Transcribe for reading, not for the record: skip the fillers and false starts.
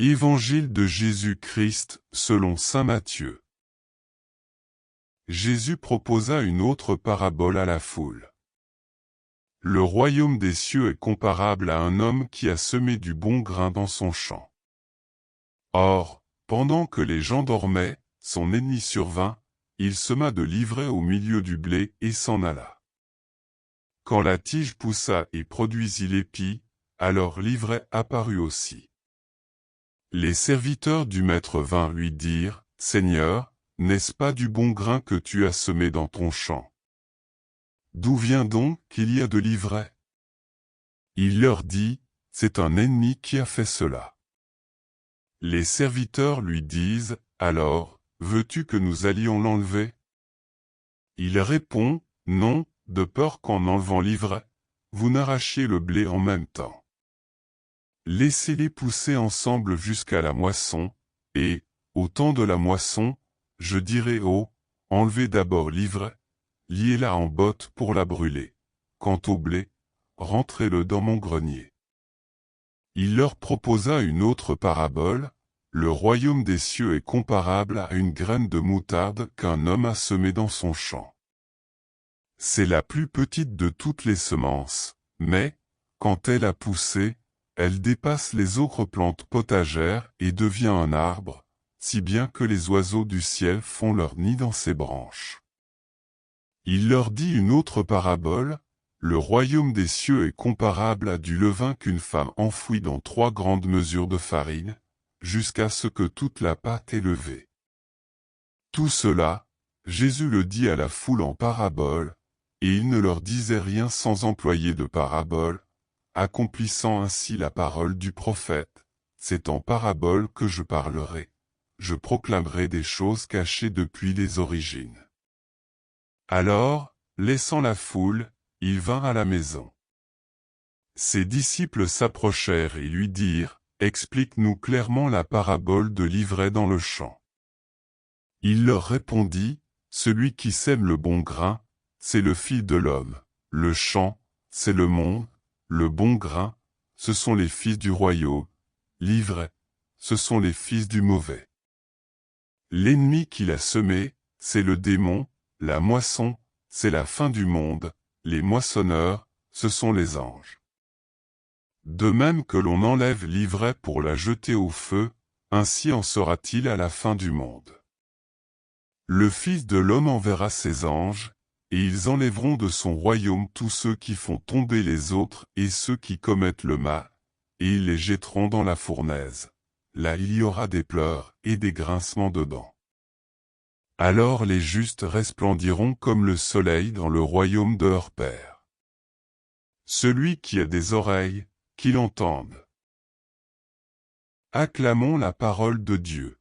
Évangile de Jésus-Christ selon saint Matthieu. Jésus proposa une autre parabole à la foule. Le royaume des cieux est comparable à un homme qui a semé du bon grain dans son champ. Or, pendant que les gens dormaient, son ennemi survint, il sema de l'ivraie au milieu du blé et s'en alla. Quand la tige poussa et produisit l'épi, alors l'ivraie apparut aussi. Les serviteurs du maître vinrent lui dire, « Seigneur, n'est-ce pas du bon grain que tu as semé dans ton champ? D'où vient donc qu'il y a de l'ivraie? » Il leur dit, « C'est un ennemi qui a fait cela. » Les serviteurs lui disent, « Alors, veux-tu que nous allions l'enlever? » Il répond, « Non, de peur qu'en enlevant l'ivraie, vous n'arrachiez le blé en même temps. Laissez-les pousser ensemble jusqu'à la moisson, et, au temps de la moisson, je dirai enlevez d'abord l'ivraie, liez-la en botte pour la brûler. Quant au blé, rentrez-le dans mon grenier. » Il leur proposa une autre parabole. Le royaume des cieux est comparable à une graine de moutarde qu'un homme a semée dans son champ. C'est la plus petite de toutes les semences, mais, quand elle a poussé, elle dépasse les autres plantes potagères et devient un arbre, si bien que les oiseaux du ciel font leur nid dans ses branches. Il leur dit une autre parabole. Le royaume des cieux est comparable à du levain qu'une femme enfouit dans 3 grandes mesures de farine, jusqu'à ce que toute la pâte est levée. Tout cela, Jésus le dit à la foule en parabole, et il ne leur disait rien sans employer de parabole, accomplissant ainsi la parole du prophète. C'est en parabole que je parlerai. Je proclamerai des choses cachées depuis les origines. Alors, laissant la foule, il vint à la maison. Ses disciples s'approchèrent et lui dirent, « Explique-nous clairement la parabole de l'ivraie dans le champ. » Il leur répondit, « Celui qui sème le bon grain, c'est le Fils de l'homme. Le champ, c'est le monde. Le bon grain, ce sont les fils du royaume. L'ivraie, ce sont les fils du mauvais. L'ennemi qui l'a semé, c'est le démon. La moisson, c'est la fin du monde. Les moissonneurs, ce sont les anges. De même que l'on enlève l'ivraie pour la jeter au feu, ainsi en sera-t-il à la fin du monde. Le Fils de l'homme enverra ses anges, et ils enlèveront de son royaume tous ceux qui font tomber les autres et ceux qui commettent le mal, et ils les jetteront dans la fournaise. Là il y aura des pleurs et des grincements de dents. Alors les justes resplendiront comme le soleil dans le royaume de leur Père. Celui qui a des oreilles, qu'il entende. Acclamons la parole de Dieu.